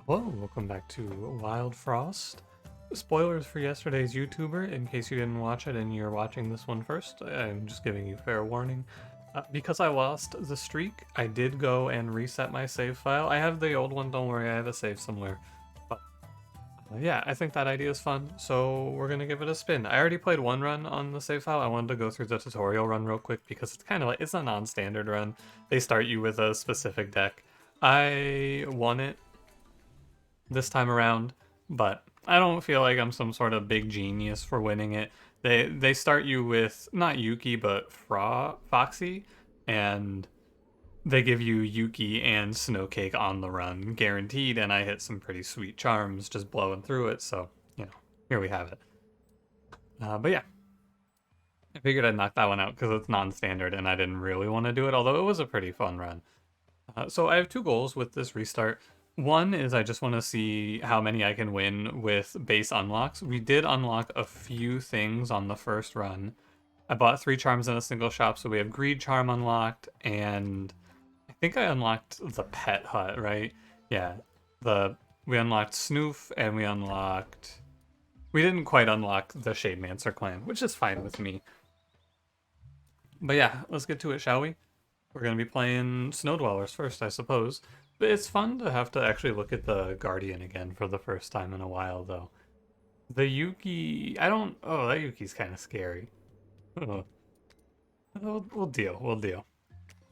Hello, welcome back to Wildfrost. Spoilers for yesterday's YouTuber, in case you didn't watch it and you're watching this one first. I'm just giving you fair warning. Because I lost the streak, I did go and reset my save file. I have the old one, don't worry, I have a save somewhere. But yeah, I think that idea is fun, so we're gonna give it a spin. I already played one run on the save file. I wanted to go through the tutorial run real quick because it's kind of like, it's a non-standard run. They start you with a specific deck. I won it this time around, but I don't feel like I'm some sort of big genius for winning it. They start you with not Yuki but Foxy, and they give you Yuki and Snowcake on the run guaranteed, and I hit some pretty sweet charms just blowing through it. So here we have it. But yeah, I figured I'd knock that one out because it's non-standard, and I didn't really want to do it, although it was a pretty fun run. So I have two goals with this restart. One is I just want to see how many I can win with base unlocks. We did unlock a few things on the first run. I bought 3 charms in a single shop, so we have Greed Charm unlocked, and I think I unlocked the Pet Hut, right? Yeah, we unlocked Snoof, and we didn't quite unlock the Shademancer clan, which is fine with me. But yeah, let's get to it, shall we? We're going to be playing Snow Dwellers first, I suppose. But it's fun to have to actually look at the Guardian again for the first time in a while, though. The Yuki... I don't... Oh, that Yuki's kind of scary. Oh. We'll deal, we'll deal.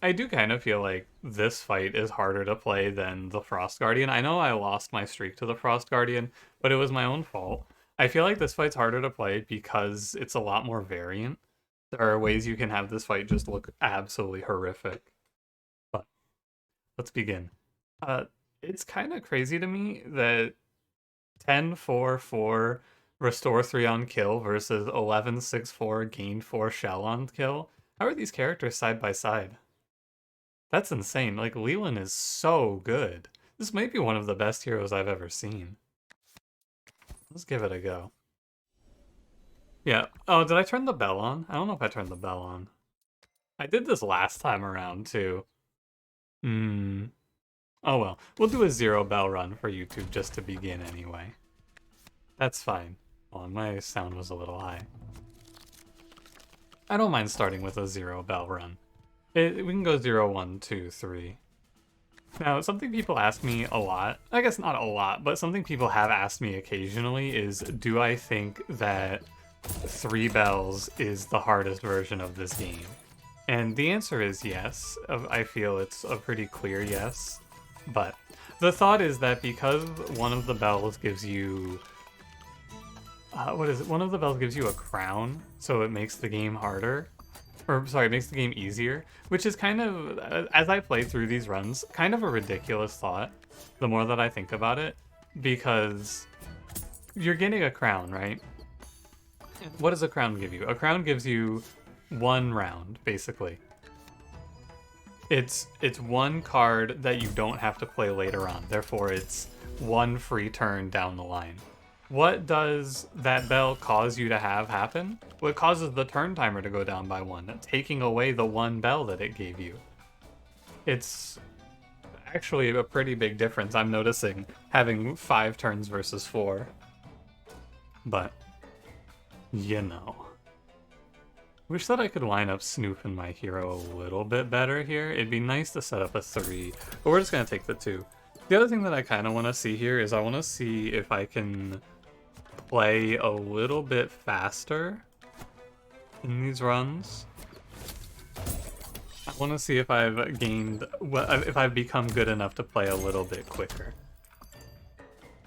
I do kind of feel like this fight is harder to play than the Frost Guardian. I know I lost my streak to the Frost Guardian, but it was my own fault. I feel like this fight's harder to play because it's a lot more variant. There are ways you can have this fight just look absolutely horrific. But let's begin. It's kind of crazy to me that 10-4-4 restore 3 on kill versus 11-6-4 gain 4 shell on kill. How are these characters side by side? That's insane. Like, Leland is so good. This might be one of the best heroes I've ever seen. Let's give it a go. Yeah. Oh, did I turn the bell on? I don't know if I turned the bell on. I did this last time around, too. Oh well. We'll do a 0 bell run for YouTube just to begin anyway. That's fine. Well, my sound was a little high. I don't mind starting with a 0 bell run. We can go 0, 1, 2, 3. Now, something people ask me a lot, I guess not a lot, but something people have asked me occasionally is, do I think that 3 bells is the hardest version of this game? And the answer is yes. I feel it's a pretty clear yes. But the thought is that because one of the bells gives you... what is it? One of the bells gives you a crown, so it makes the game harder. Or, sorry, it makes the game easier. Which is kind of, as I play through these runs, kind of a ridiculous thought, the more that I think about it. Because you're getting a crown, right? What does a crown give you? A crown gives you 1 round, basically. It's 1 card that you don't have to play later on. Therefore, it's 1 free turn down the line. What does that bell cause you to have happen? Well, it causes the turn timer to go down by 1, taking away the 1 bell that it gave you. It's actually a pretty big difference, I'm noticing, having 5 turns versus 4. But, you know. Wish that I could line up Snoop and my hero a little bit better here. It'd be nice to set up a 3, but we're just going to take the 2. The other thing that I kind of want to see here is I want to see if I can play a little bit faster in these runs. I want to see if I've gained, if I've become good enough to play a little bit quicker.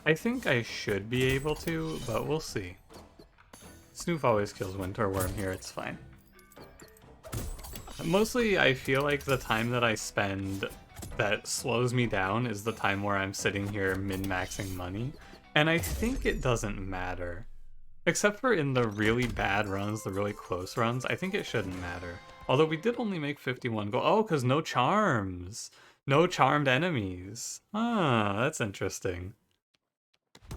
I think I should be able to, but we'll see. Snoof always kills Winter Worm here, it's fine. Mostly, I feel like the time that I spend that slows me down is the time where I'm sitting here min-maxing money, and I think it doesn't matter. Except for in the really bad runs, the really close runs, I think it shouldn't matter. Although we did only make 51 gold. Oh, because no charms! No charmed enemies. Ah, that's interesting.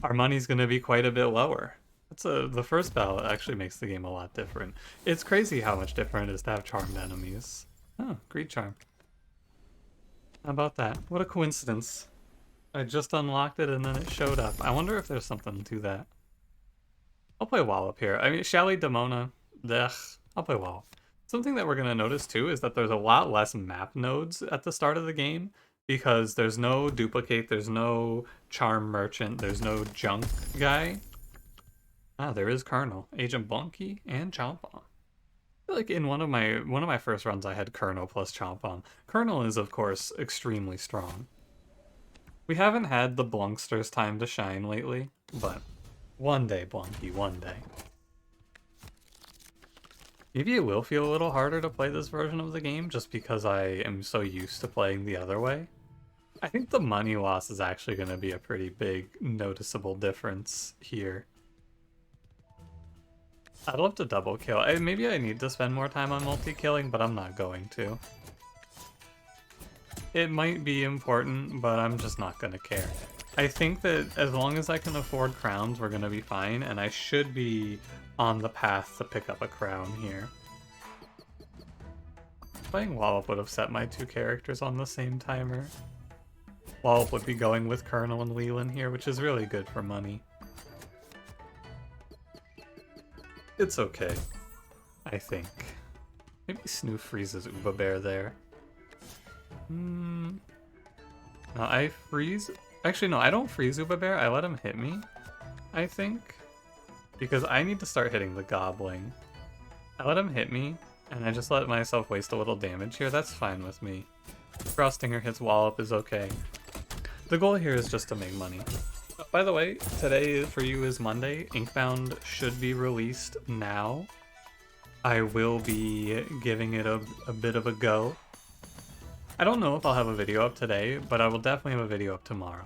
Our money's gonna be quite a bit lower. The first bell actually makes the game a lot different. It's crazy how much different it is to have charmed enemies. Oh, great charm. How about that? What a coincidence. I just unlocked it and then it showed up. I wonder if there's something to that. I'll play Wallop here. I mean, Shally Demona. Ugh, I'll play Wallop. Something that we're going to notice too is that there's a lot less map nodes at the start of the game because there's no duplicate, there's no charm merchant, there's no junk guy. Ah, there is Colonel, Agent Bunky, and Chomp Bomb. I feel like in one of my first runs I had Colonel plus Chomp Bomb. Colonel is of course extremely strong. We haven't had the Blunkster's time to shine lately, but one day, Blunky, one day. Maybe it will feel a little harder to play this version of the game just because I am so used to playing the other way. I think the money loss is actually going to be a pretty big, noticeable difference here. I'd love to double kill. Maybe I need to spend more time on multi-killing, but I'm not going to. It might be important, but I'm just not going to care. I think that as long as I can afford crowns, we're going to be fine, and I should be on the path to pick up a crown here. Playing Wallop would have set my two characters on the same timer. Wallop would be going with Colonel and Leland here, which is really good for money. It's okay, I think. Maybe Snoof freezes Uba Bear there. No, I freeze... Actually, no, I don't freeze Uba Bear. I let him hit me, I think. Because I need to start hitting the Gobbling. I let him hit me, and I just let myself waste a little damage here. That's fine with me. Frostinger hits Wallop is okay. The goal here is just to make money. By the way, today for you is Monday. Inkbound should be released now. I will be giving it a bit of a go. I don't know if I'll have a video up today, but I will definitely have a video up tomorrow.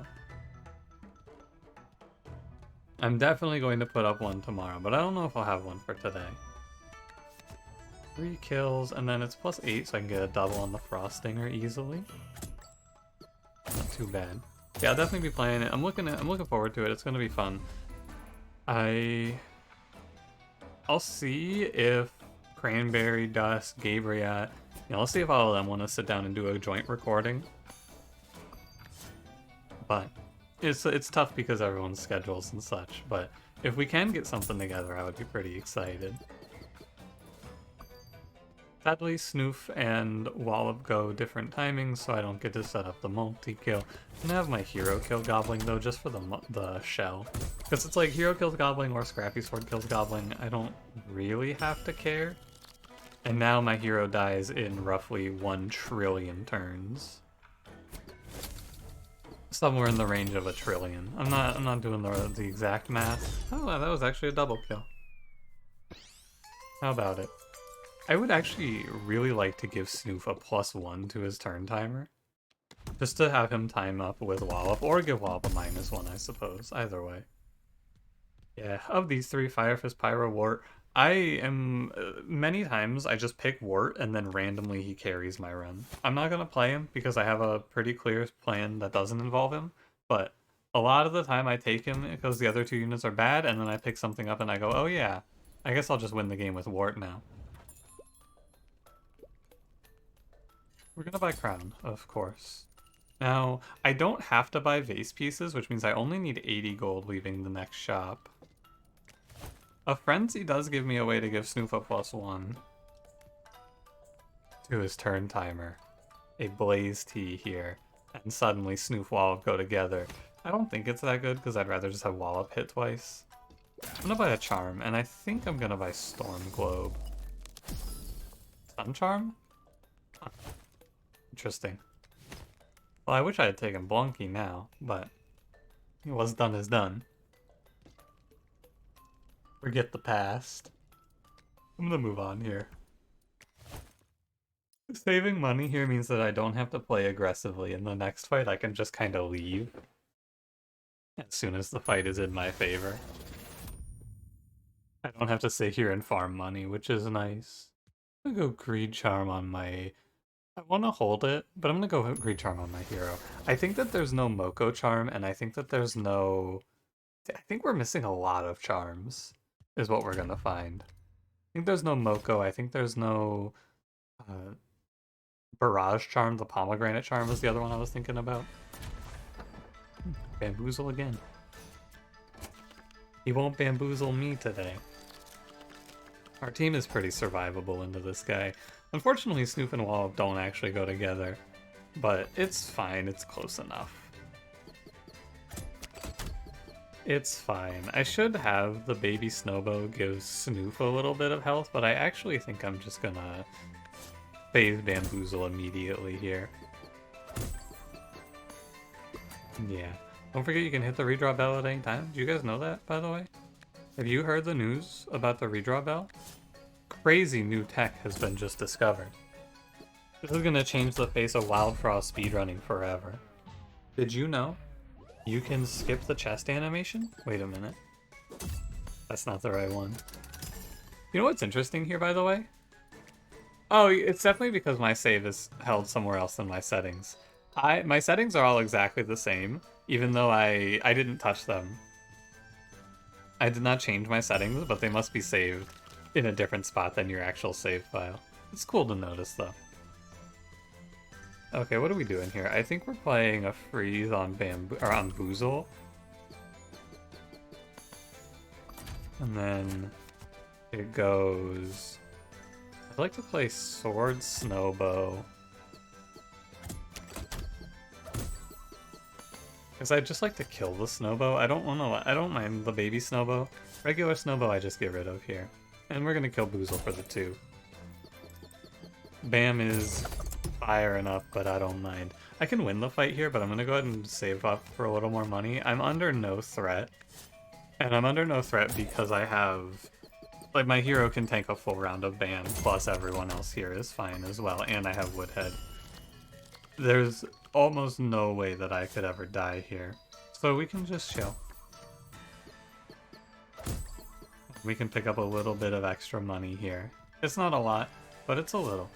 I'm definitely going to put up one tomorrow, but I don't know if I'll have one for today. 3 kills, and then it's +8, so I can get a double on the Frostinger easily. Not too bad. Yeah, I'll definitely be playing it. I'm looking forward to it. It's gonna be fun. I'll see if Cranberry, Dust, Gabriel, I'll see if all of them want to sit down and do a joint recording. But it's tough because everyone's schedules and such. But if we can get something together, I would be pretty excited. Sadly, Snoof and Wallop go different timings, so I don't get to set up the multi-kill. I'm gonna have my hero kill Gobbling, though, just for the shell. Because it's like, hero kills Gobbling or Scrappy Sword kills Gobbling, I don't really have to care. And now my hero dies in roughly 1 trillion turns. Somewhere in the range of 1 trillion. I'm not doing the exact math. Oh, that was actually a double kill. How about it? I would actually really like to give Snoof a +1 to his turn timer. Just to have him time up with Wallop, or give Wallop a -1, I suppose. Either way. Yeah, of these 3, Firefist, Pyro, Wart, I am... many times I just pick Wart and then randomly he carries my run. I'm not gonna play him because I have a pretty clear plan that doesn't involve him, but a lot of the time I take him because the other 2 units are bad, and then I pick something up and I go, oh yeah, I guess I'll just win the game with Wart now. We're gonna buy Crown, of course. Now, I don't have to buy vase pieces, which means I only need 80 gold leaving the next shop. A Frenzy does give me a way to give Snoof a +1 to his turn timer. A Blaze Tea here, and suddenly Snoof Wallop go together. I don't think it's that good, because I'd rather just have Wallop hit twice. I'm gonna buy a Charm, and I think I'm gonna buy Storm Globe. Sun Charm? Huh. Interesting. Well, I wish I had taken Blunky now, but what's done is done. Forget the past. I'm gonna move on here. Saving money here means that I don't have to play aggressively in the next fight. I can just kind of leave as soon as the fight is in my favor. I don't have to sit here and farm money, which is nice. I'm gonna go Greed Charm on my... I want to hold it, but I'm gonna go Greed Charm on my hero. I think that there's no Moko Charm, and I think that there's no... I think we're missing a lot of charms, is what we're gonna find. I think there's no Moko, I think there's no... Barrage Charm, the Pomegranate Charm was the other one I was thinking about. Bamboozle again. He won't bamboozle me today. Our team is pretty survivable into this guy. Unfortunately, Snoof and Wallop don't actually go together, but it's fine, it's close enough. It's fine. I should have the baby Snowbow give Snoof a little bit of health, but I actually think I'm just gonna phase Bamboozle immediately here. Yeah. Don't forget you can hit the redraw bell at any time. Do you guys know that, by the way? Have you heard the news about the redraw bell? Crazy new tech has been just discovered. This is gonna change the face of Wildfrost speedrunning forever. Did you know you can skip the chest animation? Wait a minute. That's not the right one. You know what's interesting here, by the way? Oh, it's definitely because my save is held somewhere else than my settings. My settings are all exactly the same, even though I didn't touch them. I did not change my settings, but they must be saved in a different spot than your actual save file. It's cool to notice, though. Okay, what are we doing here? I think we're playing a freeze on Boozle. And then it goes... I'd like to play Sword Snowbow. Because I'd just like to kill the Snowbow. I don't mind the baby Snowbow. Regular Snowbow I just get rid of here. And we're gonna kill Boozle for the 2. Bam is firing up, but I don't mind. I can win the fight here, but I'm gonna go ahead and save up for a little more money. I'm under no threat. And I'm under no threat because I have... Like, my hero can tank a full round of Bam, plus everyone else here is fine as well, and I have Woodhead. There's almost no way that I could ever die here. So we can just chill. We can pick up a little bit of extra money here. It's not a lot, but it's a little.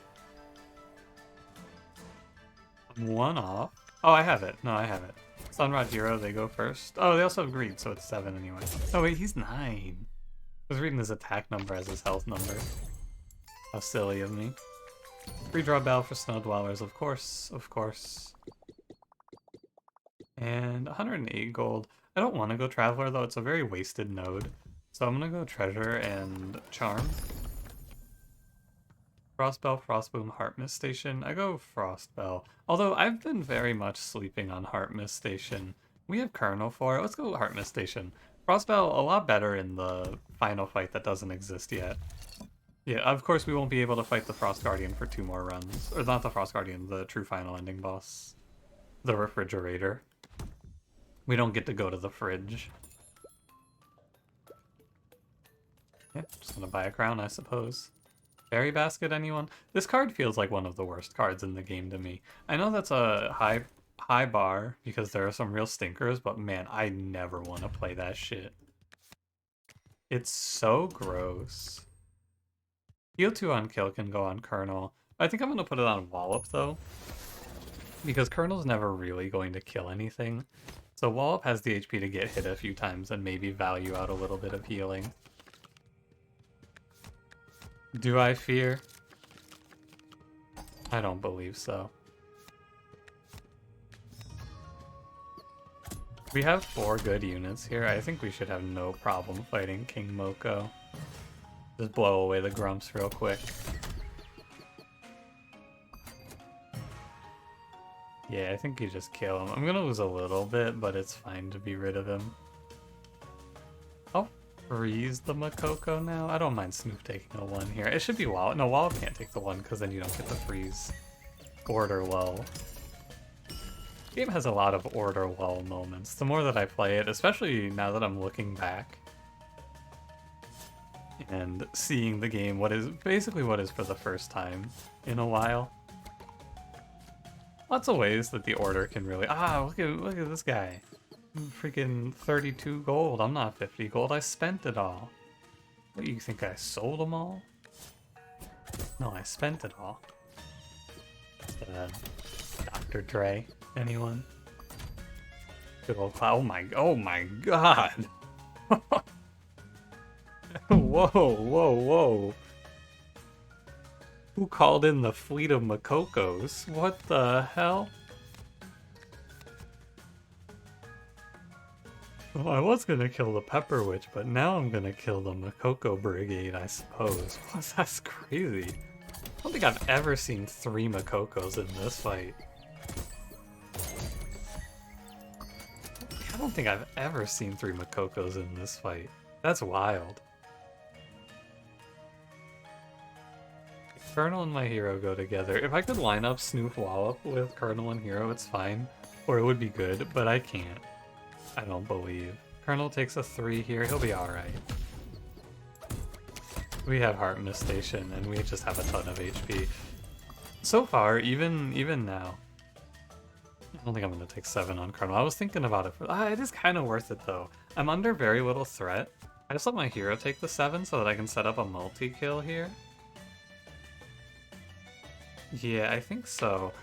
One off. Oh, I have it. No, I have it. Sunrod Hero, they go first. Oh, they also have greed, so it's 7 anyway. Oh wait, he's 9. I was reading his attack number as his health number. How silly of me. Redraw bell for Snow Dwellers, of course, of course. And 108 gold. I don't want to go Traveler, though. It's a very wasted node. So I'm going to go Treasure and Charm. Frostbell, Frostboom, Heart Mist Station. I go Frostbell. Although I've been very much sleeping on Heart Mist Station. We have Colonel for it. Let's go Heart Mist Station. Frostbell, a lot better in the final fight that doesn't exist yet. Yeah, of course we won't be able to fight the Frost Guardian for 2 more runs. Or not the Frost Guardian, the true final ending boss. The Refrigerator. We don't get to go to the fridge. Yeah, just gonna buy a crown, I suppose. Fairy Basket, anyone? This card feels like one of the worst cards in the game to me. I know that's a high bar, because there are some real stinkers, but man, I never want to play that shit. It's so gross. Heal 2 on kill can go on Colonel. I think I'm going to put it on Wallop, though. Because Colonel's never really going to kill anything. So Wallop has the HP to get hit a few times and maybe value out a little bit of healing. Do I fear? I don't believe so. We have 4 good units here. I think we should have no problem fighting King Moko. Just blow away the grumps real quick. Yeah, I think you just kill him. I'm gonna lose a little bit, but it's fine to be rid of him. I'll freeze the Makoko now. I don't mind Snoop taking a 1 here. It should be Wallop. No, Wallop can't take the 1 because then you don't get the freeze. Order lull. The game has a lot of order lull moments. The more that I play it, especially now that I'm looking back and seeing the game what is for the first time in a while. Lots of ways that the order can really... look at this guy. Freaking 32 gold. I'm not 50 gold. I spent it all. What, you think I sold them all? No, I spent it all. Dr. Dre. Anyone? Good old cloud. Oh my god! Whoa, whoa, whoa. Who called in the fleet of Makokos? What the hell? Well, I was gonna kill the Pepper Witch, but now I'm gonna kill the Makoko Brigade, I suppose. Plus, that's crazy. I don't think I've ever seen 3 Makokos in this fight. I don't think I've ever seen 3 Makokos in this fight. That's wild. Colonel and my hero go together. If I could line up Snoof Wallop with Colonel and hero, it's fine. Or it would be good, but I can't. I don't believe. Colonel takes a 3 here, he'll be alright. We have Heart Mist Station, and we just have a ton of HP. So far, even now. I don't think I'm going to take 7 on Colonel. I was thinking about it. It is kind of worth it, though. I'm under very little threat. I just let my hero take the 7 so that I can set up a multi-kill here. Yeah, I think so.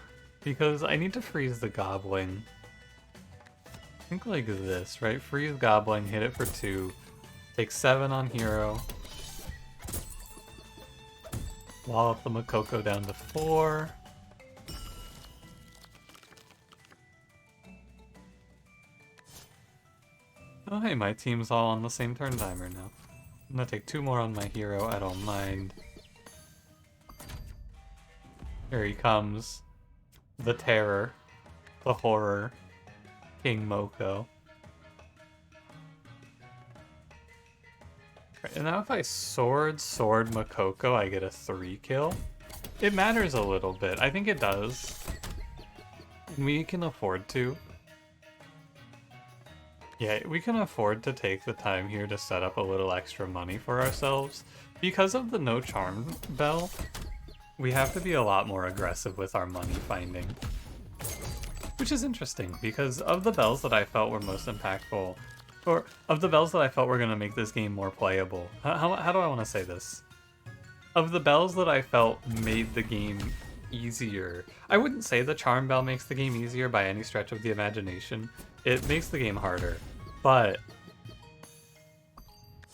Because I need to freeze the Goblin. I think like this, right? Freeze Goblin, hit it for 2. Take 7 on hero. Wallop the Makoko down to 4. Oh hey, my team's all on the same turn timer now. I'm gonna take 2 more on my hero, I don't mind. Here he comes. The Terror. The Horror. King Moko. Right, and now if I sword Makoko, I get a 3 kill. It matters a little bit. I think it does. We can afford to. Yeah, we can afford to take the time here to set up a little extra money for ourselves. Because of the no charm bell, we have to be a lot more aggressive with our money finding. Which is interesting, because of the bells that I felt were most impactful, or of the bells that I felt were going to make this game more playable. How do I want to say this? Of the bells that I felt made the game easier. I wouldn't say the charm bell makes the game easier by any stretch of the imagination. It makes the game harder, but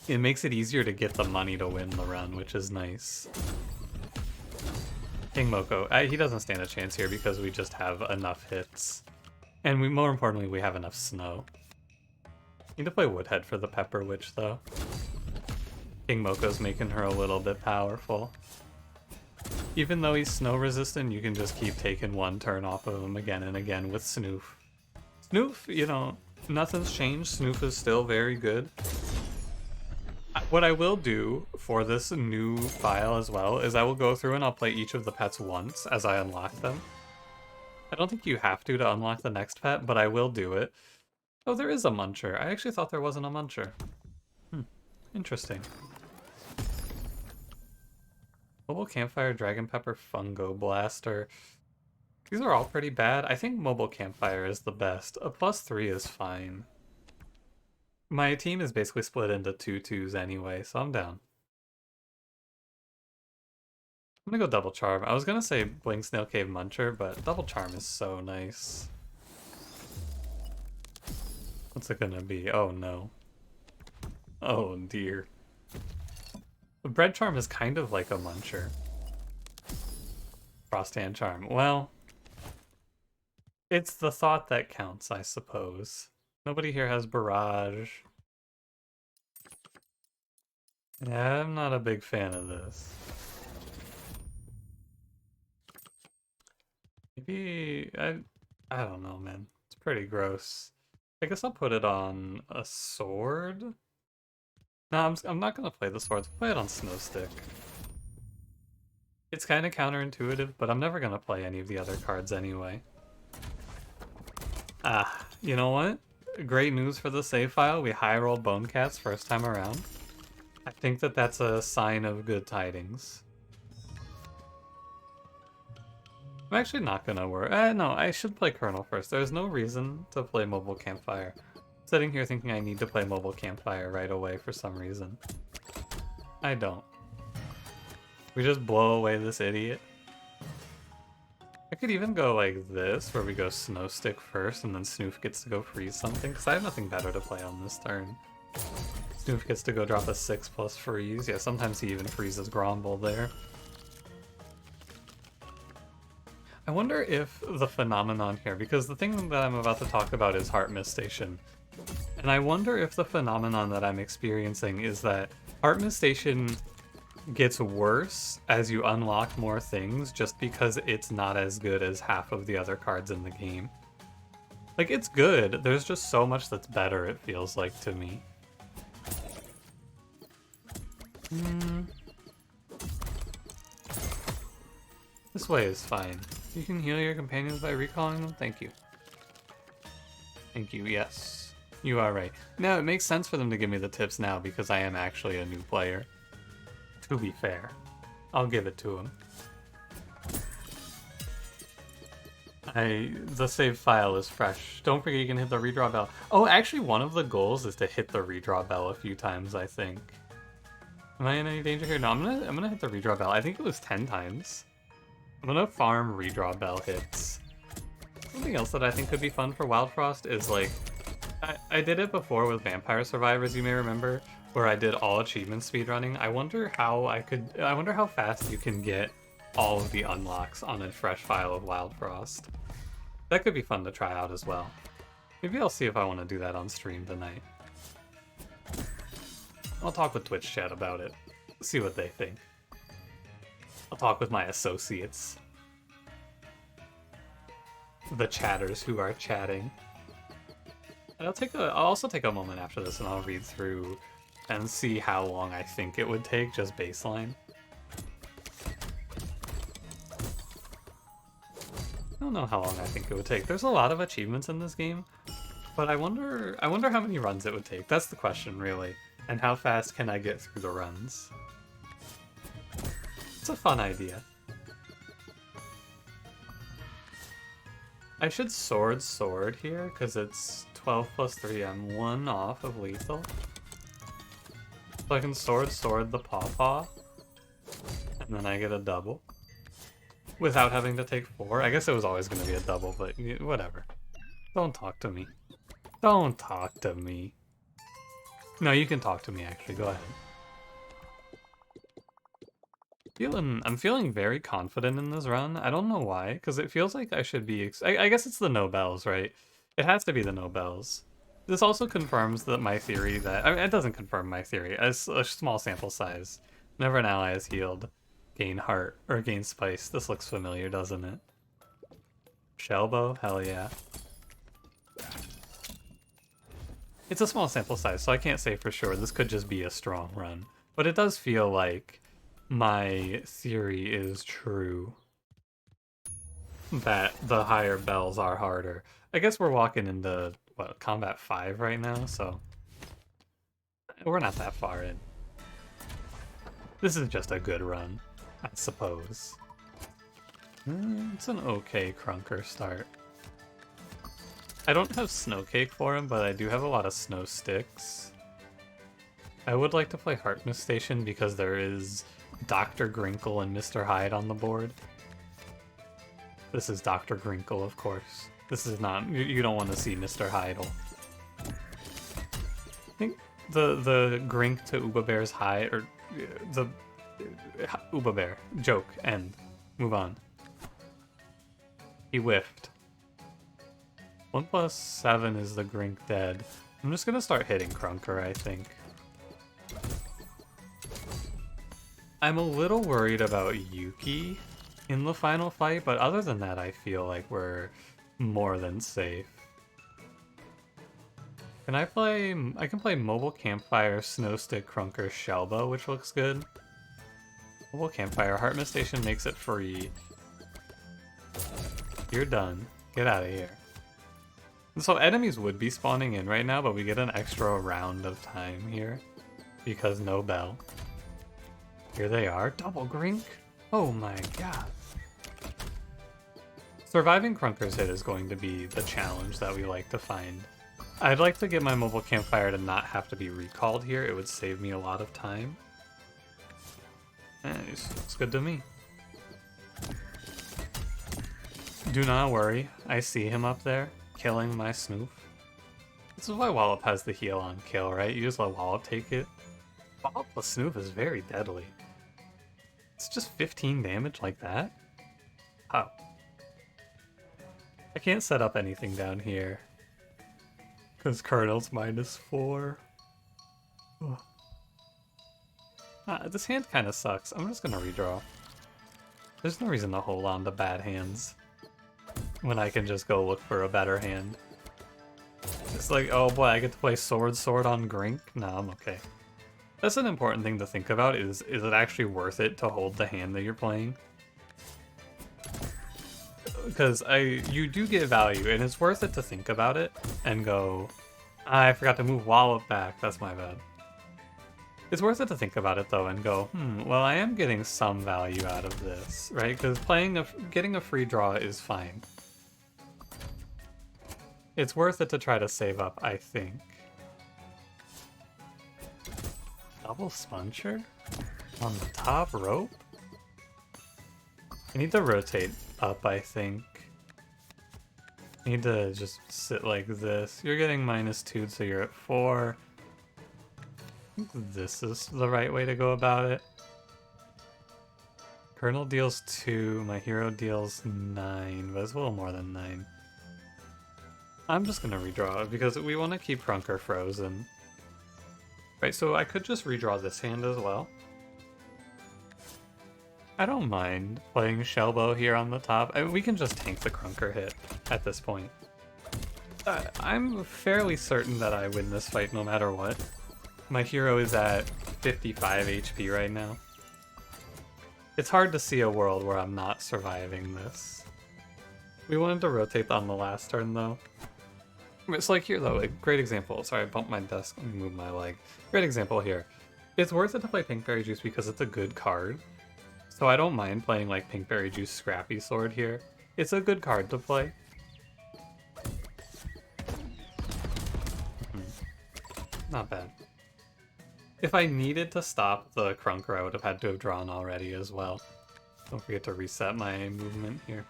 it makes it easier to get the money to win the run, which is nice. King Moko, he doesn't stand a chance here because we just have enough hits. And more importantly, we have enough snow. Need to play Woodhead for the Pepper Witch, though. King Moko's making her a little bit powerful. Even though he's snow resistant, you can just keep taking 1 turn off of him again and again with Snoof. Snoof, you know, nothing's changed. Snoof is still very good. What I will do for this new file as well is I will go through and I'll play each of the pets once as I unlock them. I don't think you have to unlock the next pet, but I will do it. Oh, there is a Muncher. I actually thought there wasn't a Muncher. Interesting. Mobile Campfire, Dragon Pepper, Fungo Blaster. These are all pretty bad. I think Mobile Campfire is the best. A +3 is fine. My team is basically split into 2/2s anyway, so I'm down. I'm gonna go Double Charm. I was gonna say Blink Snail Cave Muncher, but Double Charm is so nice. What's it gonna be? Oh no. Oh dear. The Bread Charm is kind of like a Muncher. Frost Hand Charm. Well, it's the thought that counts, I suppose. Nobody here has Barrage. Yeah, I'm not a big fan of this. Maybe... I don't know, man. It's pretty gross. I guess I'll put it on a sword? No, I'm not gonna play the swords. I'll play it on Snowstick. It's kind of counterintuitive, but I'm never gonna play any of the other cards anyway. Ah, you know what? Great news for the save file. We high rolled Bone Cats first time around. I think that that's a sign of good tidings. I'm actually not gonna worry. No, I should play Colonel first. There's no reason to play Mobile Campfire. Sitting here thinking I need to play Mobile Campfire right away for some reason. I don't. We just blow away this idiot. I could even go like this, where we go Snowstick first, and then Snoof gets to go freeze something, because I have nothing better to play on this turn. Snoof gets to go drop a 6+ freeze. Yeah, sometimes he even freezes Gromble there. I wonder if the phenomenon here, because the thing that I'm about to talk about is Heart Mist Station. And And I wonder if the phenomenon that I'm experiencing is that Heart Station gets worse as you unlock more things just because it's not as good as half of the other cards in the game. Like, it's good, there's just so much that's better, it feels like to me. This way is fine. You can heal your companions by recalling them? Thank you. Thank you, yes. You are right. Now, it makes sense for them to give me the tips now because I am actually a new player. To be fair. I'll give it to him. The save file is fresh. Don't forget you can hit the redraw bell. Oh, actually one of the goals is to hit the redraw bell a few times, I think. Am I in any danger here? No, I'm gonna hit the redraw bell. I think it was 10 times. I'm gonna farm redraw bell hits. Something else that I think could be fun for Wildfrost is like, I did it before with Vampire Survivors, you may remember, where I did all achievement speedrunning. I wonder how fast you can get all of the unlocks on a fresh file of Wildfrost. That could be fun to try out as well. Maybe I'll see if I want to do that on stream tonight. I'll talk with Twitch chat about it, see what they think. I'll talk with my associates. The chatters who are chatting. And I'll also take a moment after this and I'll read through and see how long I think it would take, just baseline. I don't know how long I think it would take. There's a lot of achievements in this game, but I wonder how many runs it would take. That's the question, really. And how fast can I get through the runs? It's a fun idea. I should sword here, because it's 12 plus 3. I'm 1 off of lethal. So I can sword the Pawpaw, and then I get a double. Without having to take 4. I guess it was always going to be a double, but whatever. Don't talk to me. Don't talk to me. No, you can talk to me, actually. Go ahead. I'm feeling very confident in this run. I don't know why, because it feels like I should be... I guess it's the no bells, right? It has to be the no bells. This also confirms that my theory that... I mean, it doesn't confirm my theory. As a small sample size. Whenever an ally is healed, gain heart, or gain spice. This looks familiar, doesn't it? Shellbow? Hell yeah. It's a small sample size, so I can't say for sure. This could just be a strong run. But it does feel like my theory is true. That the higher bells are harder. I guess we're walking into, what, Combat 5 right now, so... We're not that far in. This is just a good run, I suppose. It's an okay Crunker start. I don't have Snowcake for him, but I do have a lot of Snow Sticks. I would like to play Harkness Station because there is Dr. Grinkle and Mr. Hyde on the board. This is Dr. Grinkle, of course. This is not... You don't want to see Mr. Heidel. I think the Grink to Uba Bear's Hyde, or the Uba Bear joke, end. Move on. He whiffed. 1+7 is the Grink dead. I'm just gonna start hitting Crunker, I think. I'm a little worried about Yuki in the final fight, but other than that, I feel like we're more than safe. I can play Mobile Campfire, Snowstick, Crunker, Shellbow, which looks good. Mobile Campfire, Heart Station makes it free. You're done. Get out of here. So enemies would be spawning in right now, but we get an extra round of time here because no bell. Here they are. Double Grink. Oh my god. Surviving Crunker's hit is going to be the challenge that we like to find. I'd like to get my Mobile Campfire to not have to be recalled here. It would save me a lot of time. Nice. Looks good to me. Do not worry. I see him up there, killing my Snoof. This is why Wallop has the heal on kill, right? You just let Wallop take it. Wallop plus Snoof is very deadly. It's just 15 damage like that? Oh. I can't set up anything down here. Because Cardinal's -4. Ugh. This hand kind of sucks. I'm just gonna redraw. There's no reason to hold on to bad hands when I can just go look for a better hand. It's like, oh boy, I get to play sword on Grink? No, I'm okay. That's an important thing to think about, is it actually worth it to hold the hand that you're playing? Because you do get value, and it's worth it to think about it and go, I forgot to move Wallop back, that's my bad. It's worth it to think about it though and go, well, I am getting some value out of this, right? Because getting a free draw is fine. It's worth it to try to save up, I think. Double Sponcher? On the top rope? I need to rotate up, I think. I need to just sit like this. You're getting -2, so you're at 4. I think this is the right way to go about it. Colonel deals 2, my hero deals 9, but it's a little more than 9. I'm just gonna redraw it because we want to keep Krunker frozen. Right, so I could just redraw this hand as well. I don't mind playing Shellbow here on the top. We can just tank the Krunker hit at this point. I'm fairly certain that I win this fight no matter what. My hero is at 55 HP right now. It's hard to see a world where I'm not surviving this. We wanted to rotate on the last turn though. It's like here though, a great example. Sorry, I bumped my desk. Let me move my leg. Great example here. It's worth it to play Pinkberry Juice because it's a good card. So I don't mind playing like Pinkberry Juice Scrappy Sword here. It's a good card to play. Not bad. If I needed to stop the Krunker, I would have had to have drawn already as well. Don't forget to reset my movement here.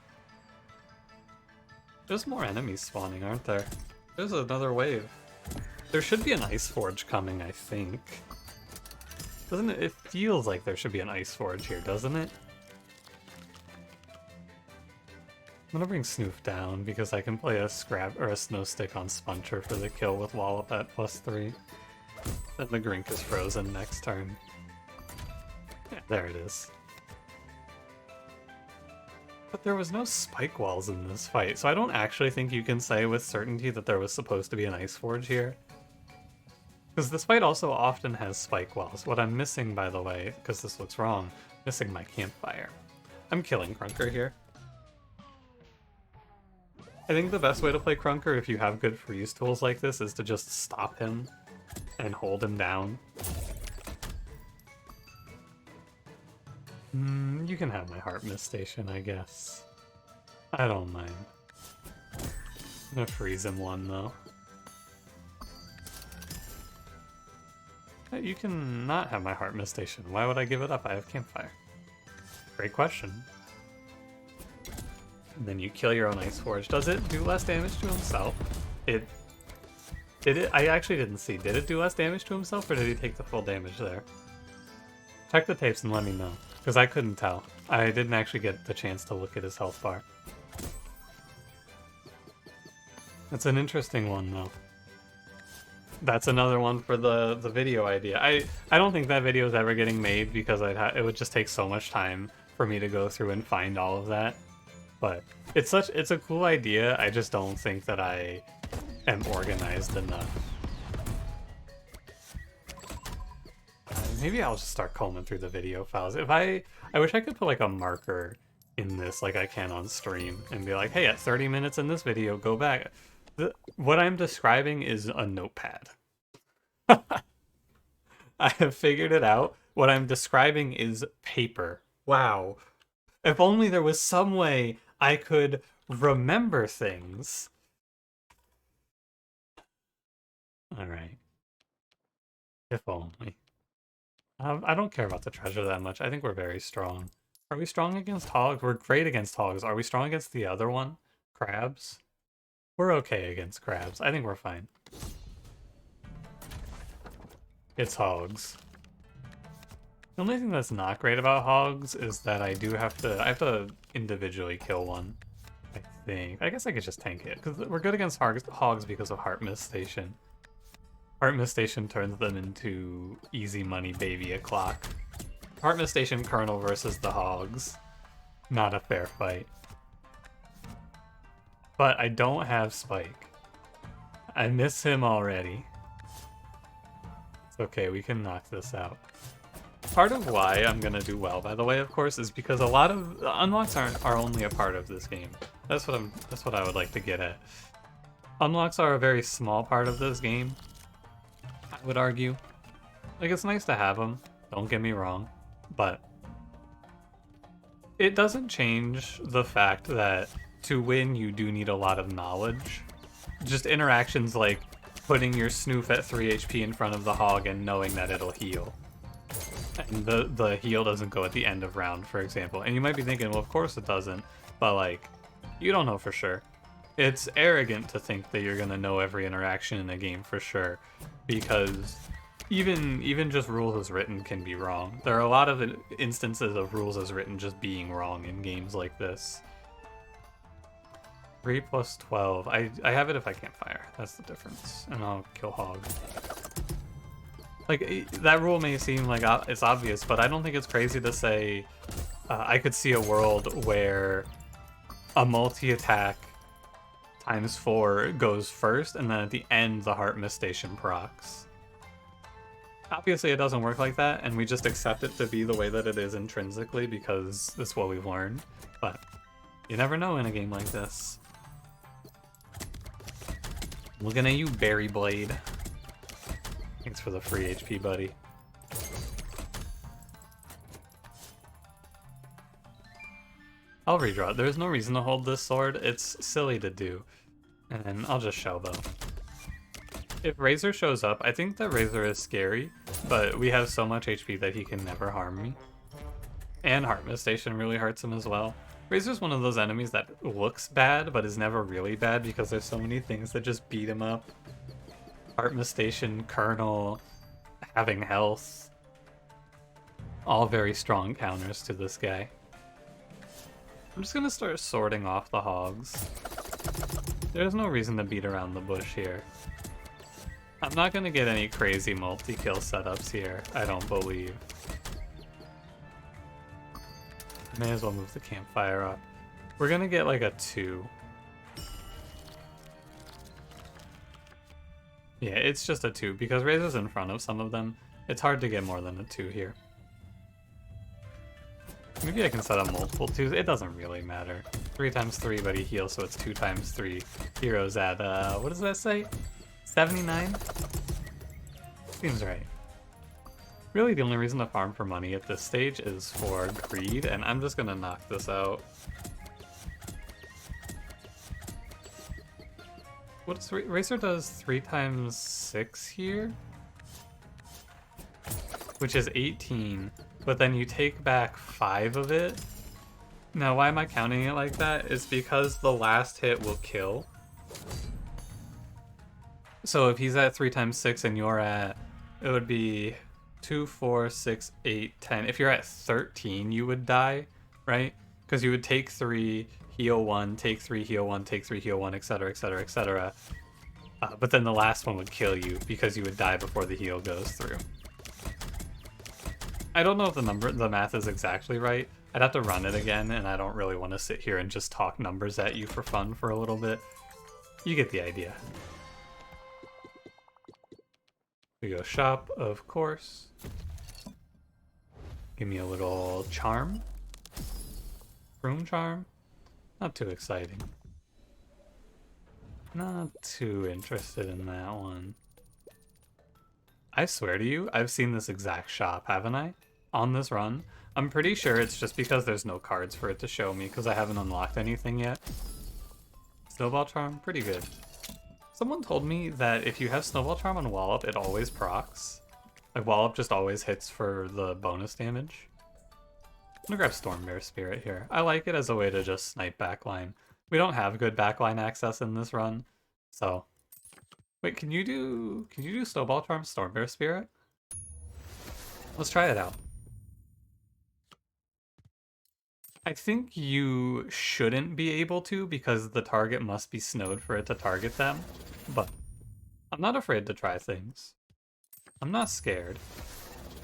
There's more enemies spawning, aren't there? There's another wave. There should be an Ice Forge coming, I think. Doesn't it? It feels like there should be an Ice Forge here, doesn't it? I'm gonna bring Snoof down because I can play a Scrap or a Snow Stick on Spuncher for the kill with Wallop at +3. Then the Grink is frozen next turn. Yeah, there it is. But there was no spike walls in this fight, so I don't actually think you can say with certainty that there was supposed to be an Ice Forge here. Because this fight also often has spike walls. What I'm missing, by the way, because this looks wrong, missing my campfire. I'm killing Krunker here. I think the best way to play Krunker if you have good freeze tools like this is to just stop him and hold him down. You can have my Heart Mist Station, I guess. I don't mind. I'm gonna freeze him 1 though. You can not have my Heart Mist Station. Why would I give it up? I have Campfire. Great question. And then you kill your own Ice Forge. Does it do less damage to himself? Did it? I actually didn't see. Did it do less damage to himself, or did he take the full damage there? Check the tapes and let me know, because I couldn't tell. I didn't actually get the chance to look at his health bar. That's an interesting one, though. That's another one for the video idea. I don't think that video is ever getting made because it would just take so much time for me to go through and find all of that. But it's a cool idea. I just don't think that I am organized enough. Maybe I'll just start combing through the video files. I wish I could put like a marker in this like I can on stream and be like, hey, at 30 minutes in this video, go back. What I'm describing is a notepad. I have figured it out. What I'm describing is paper. Wow. If only there was some way I could remember things. Alright. If only. I don't care about the treasure that much. I think we're very strong. Are we strong against hogs? We're great against hogs. Are we strong against the other one? Crabs? We're okay against crabs. I think we're fine. It's hogs. The only thing that's not great about hogs is that I have to individually kill one, I think. I guess I could just tank it, because we're good against hogs because of Heart Mist Station. Heart Mist Station turns them into easy money baby o'clock. Heart Mist Station Colonel versus the hogs. Not a fair fight. But I don't have Spike. I miss him already. It's okay, we can knock this out. Part of why I'm gonna do well, by the way, of course, is because a lot of unlocks are only a part of this game. That's what I would like to get at. Unlocks are a very small part of this game, I would argue. Like, it's nice to have them, don't get me wrong, but it doesn't change the fact that to win you do need a lot of knowledge. Just interactions like putting your snoof at 3 HP in front of the hog and knowing that it'll heal. And the heal doesn't go at the end of round, for example. And you might be thinking, well, of course it doesn't. But, like, you don't know for sure. It's arrogant to think that you're going to know every interaction in a game for sure. Because even just rules as written can be wrong. There are a lot of instances of rules as written just being wrong in games like this. 3 plus 12. I have it if I can't fire. That's the difference. And I'll kill hog. Like, that rule may seem like it's obvious, but I don't think it's crazy to say I could see a world where a multi-attack times 4 goes first, and then at the end the Heart Mist Station procs. Obviously it doesn't work like that, and we just accept it to be the way that it is intrinsically because that's what we've learned. But you never know in a game like this. Looking at you, Berry Blade. Thanks for the free HP, buddy. I'll redraw it. There's no reason to hold this sword. It's silly to do. And I'll just Shellbow. If Razor shows up, I think that Razor is scary, but we have so much HP that he can never harm me. And Heart Mist Station really hurts him as well. Razor's one of those enemies that looks bad, but is never really bad because there's so many things that just beat him up. Heart Mist Station, Colonel, having health. All very strong counters to this guy. I'm just gonna start sorting off the hogs. There's no reason to beat around the bush here. I'm not gonna get any crazy multi-kill setups here, I don't believe. May as well move the campfire up. We're gonna get like a 2. Yeah, it's just a 2, because Razor's in front of some of them. It's hard to get more than a 2 here. Maybe I can set up multiple 2s. It doesn't really matter. 3 times 3, but he heals, so it's 2 times 3. Heroes at, what does that say? 79? Seems right. Really, the only reason to farm for money at this stage is for greed, and I'm just gonna knock this out. What's Racer does 3 times 6 here? Which is 18, but then you take back 5 of it. Now, why am I counting it like that? It's because the last hit will kill. So if he's at 3 times 6 and you're at, it would be 2, 4, 6, 8, 10. If you're at 13, you would die, right? Because you would take 3, heal 1, take 3, heal 1, take 3, heal 1, etc., etc., etc. But then the last one would kill you because you would die before the heal goes through. I don't know if the math is exactly right. I'd have to run it again, and I don't really want to sit here and just talk numbers at you for fun for a little bit. You get the idea. We go shop, of course. Give me a little charm. Room charm. Not too exciting. Not too interested in that one. I swear to you, I've seen this exact shop, haven't I? On this run. I'm pretty sure it's just because there's no cards for it to show me because I haven't unlocked anything yet. Snowball charm, pretty good. Someone told me that if you have Snowball Charm on Wallop, it always procs. Like, Wallop just always hits for the bonus damage. I'm gonna grab Stormbear Spirit here. I like it as a way to just snipe backline. We don't have good backline access in this run, so... Wait, can you do Snowball Charm Stormbear Spirit? Let's try it out. I think you shouldn't be able to because the target must be snowed for it to target them, but I'm not afraid to try things. I'm not scared.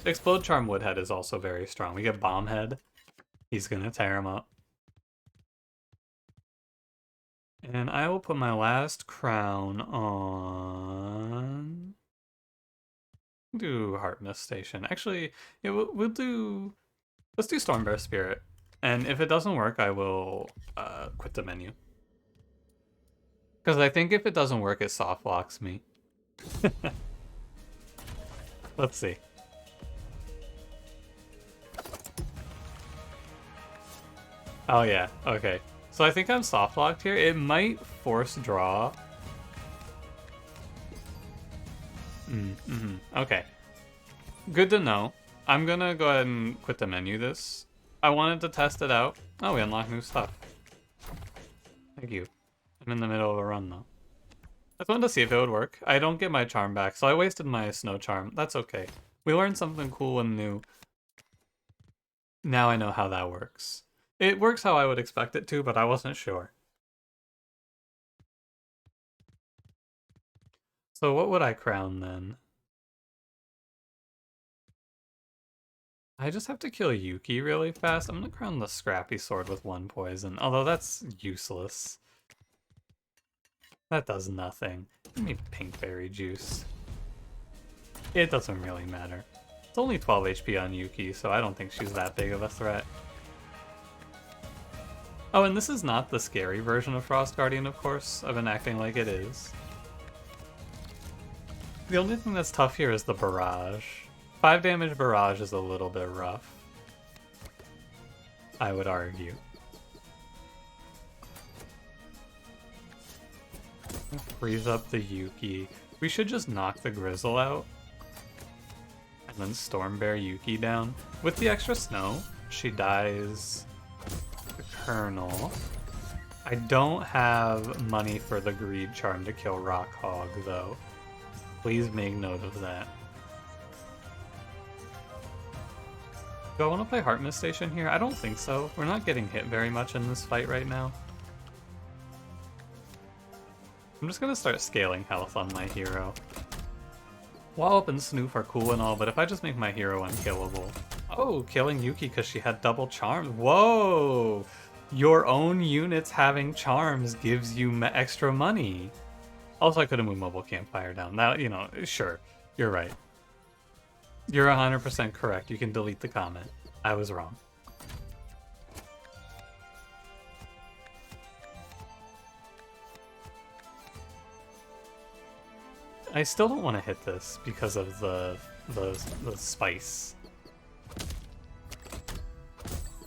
Explode Charm Woodhead is also very strong. We get Bombhead. He's gonna tear him up. And I will put my last crown on... Do Heart Mist Station. Actually, yeah, we'll do... Let's do Stormbear Spirit. And if it doesn't work, I will quit the menu. Because I think if it doesn't work, it soft locks me. Let's see. Oh yeah, okay. So I think I'm soft locked here. It might force draw. Okay. Good to know. I'm gonna go ahead and quit the menu this. I wanted to test it out. Oh, we unlocked new stuff. Thank you. I'm in the middle of a run though. I just wanted to see if it would work. I don't get my charm back, so I wasted my snow charm. That's okay. We learned something cool and new. Now I know how that works. It works how I would expect it to, but I wasn't sure. So what would I crown then? I just have to kill Yuki really fast. I'm gonna crown the Scrappy Sword with 1 poison, although that's useless. That does nothing. Give me pink berry juice. It doesn't really matter. It's only 12 HP on Yuki, so I don't think she's that big of a threat. Oh, and this is not the scary version of Frost Guardian, of course. I've been acting like it is. The only thing that's tough here is the barrage. 5 damage barrage is a little bit rough, I would argue. Freeze up the Yuki. We should just knock the Grizzle out. And then Storm Bear Yuki down. With the extra snow, she dies the Colonel. I don't have money for the Greed Charm to kill Rock Hog, though. Please make note of that. Do I want to play Heart Mist Station here? I don't think so. We're not getting hit very much in this fight right now. I'm just gonna start scaling health on my hero. Wallop and Snoof are cool and all, but if I just make my hero unkillable... Oh, killing Yuki because she had double charms. Whoa! Your own units having charms gives you extra money. Also, I could have moved Mobile Campfire down. Now, you know, sure, you're right. You're 100% correct. You can delete the comment. I was wrong. I still don't want to hit this because of the spice.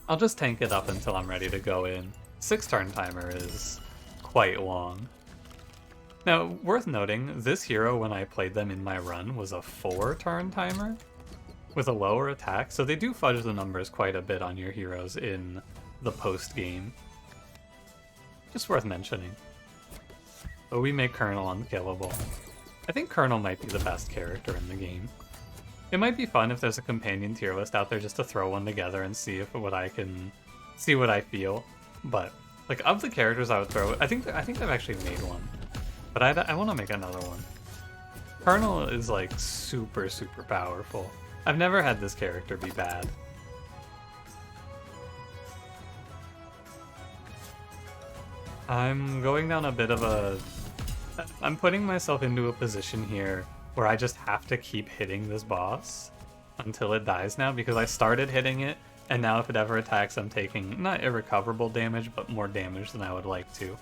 I'll just tank it up until I'm ready to go in. 6 turn timer is quite long. Now, worth noting, this hero, when I played them in my run, was a 4 turn timer with a lower attack, so they do fudge the numbers quite a bit on your heroes in the post game. Just worth mentioning. But we make Colonel unkillable. I think Colonel might be the best character in the game. It might be fun if there's a companion tier list out there just to throw one together and see if what I feel. But like of the characters I would throw, I think I've actually made one, but I want to make another one. Colonel is like super powerful. I've never had this character be bad. I'm going down a bit of a... I'm putting myself into a position here where I just have to keep hitting this boss until it dies now, because I started hitting it, and now if it ever attacks, I'm taking not irrecoverable damage, but more damage than I would like to.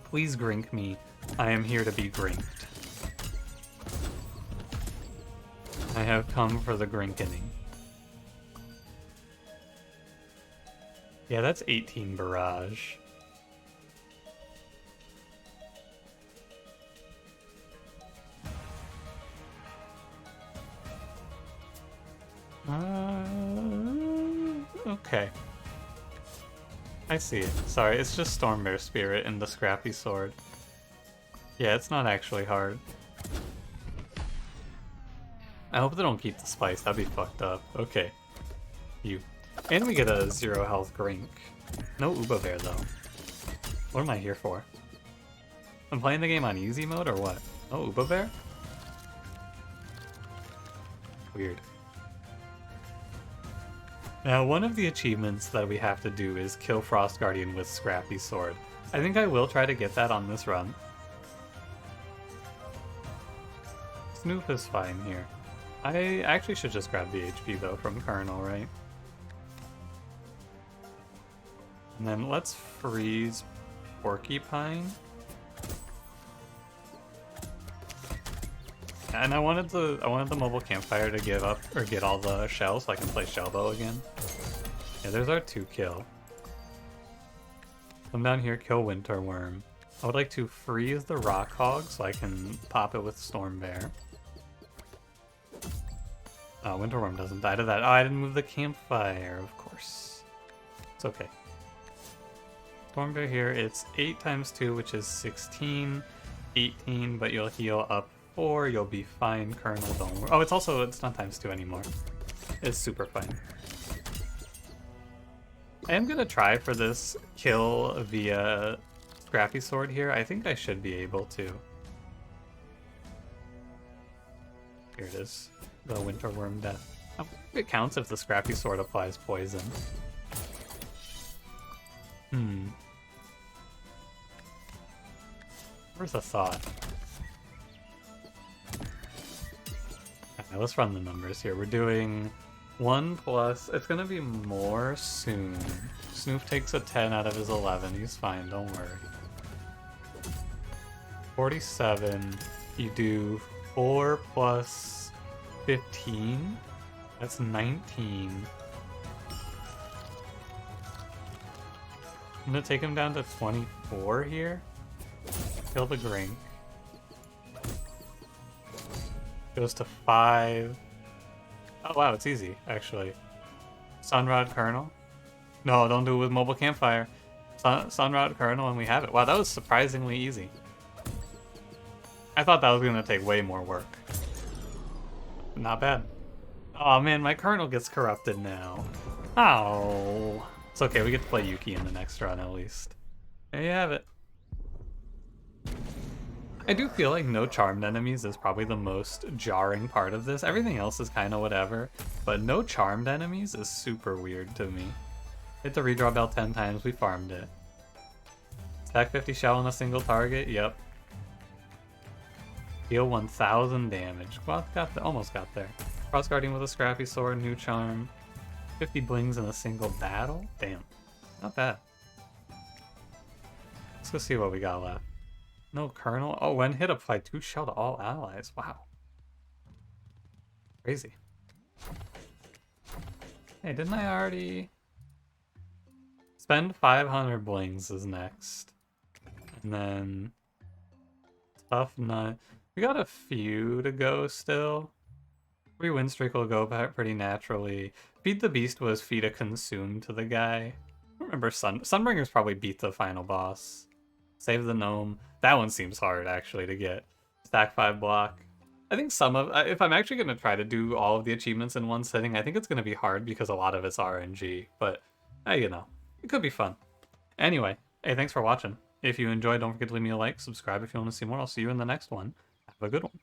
Please grink me. I am here to be grinked. I have come for the grinkening. Yeah, that's 18 barrage. Okay. I see it. Sorry, it's just Stormbear Spirit and the Scrappy Sword. Yeah, it's not actually hard. I hope they don't keep the spice, that'd be fucked up. Okay. You. And we get a 0 health Grink. No Uba Bear though. What am I here for? I'm playing the game on easy mode or what? No Uba Bear? Weird. Now, one of the achievements that we have to do is kill Frost Guardian with Scrappy Sword. I think I will try to get that on this run. Snoof is fine here. I actually should just grab the HP though from Colonel, right? And then let's freeze Porcupine. And I wanted the mobile campfire to give up or get all the shells so I can play Shellbow again. Yeah, there's our 2 kill. Come down here, kill Winter Worm. I would like to freeze the Rock Hog so I can pop it with Storm Bear. Oh, Winter Worm doesn't die to that. Oh, I didn't move the campfire, of course. It's okay. Storm Bear here, it's 8 times 2, which is 16, 18, but you'll heal up 4, you'll be fine, Colonel, don't worry. Oh, it's not times 2 anymore. It's super fine. I am gonna try for this kill via Scrappy Sword here. I think I should be able to. Here it is. The Winter Worm death. I think it counts if the Scrappy Sword applies poison. Where's the thought? Okay, let's run the numbers here. We're doing 1 plus... It's gonna be more soon. Snoof takes a 10 out of his 11. He's fine, don't worry. 47. You do 4 plus 15. That's 19. I'm gonna take him down to 24 here. Kill the Grink. Goes to 5. Oh wow, it's easy, actually. Sunrod Colonel. No, don't do it with mobile campfire. Sunrod Colonel and we have it. Wow, that was surprisingly easy. I thought that was gonna take way more work. Not bad. Oh man, my Colonel gets corrupted now. Oh. It's okay, we get to play Yuki in the next run at least. There you have it. I do feel like no charmed enemies is probably the most jarring part of this. Everything else is kind of whatever, but no charmed enemies is super weird to me. Hit the redraw bell 10 times, we farmed it. Stack 50 shell on a single target, yep. Deal 1000 damage. Well, almost got there. Frost Guardian with a Scrappy Sword, new charm. 50 blings in a single battle? Damn. Not bad. Let's go see what we got left. No Colonel. Oh, when hit apply 2 shell to all allies. Wow. Crazy. Hey, didn't I already... Spend 500 blings is next. And then... Tough Nut. We got a few to go still. 3 win streak will go pretty naturally. Feed the Beast was feed a consume to the guy. I don't remember Sunbringer's probably beat the final boss. Save the Gnome. That one seems hard, actually, to get. Stack 5 block. I think if I'm actually going to try to do all of the achievements in one sitting, I think it's going to be hard because a lot of it's RNG. But, you know, it could be fun. Anyway, hey, thanks for watching. If you enjoyed, don't forget to leave me a like, subscribe if you want to see more. I'll see you in the next one. Have a good one.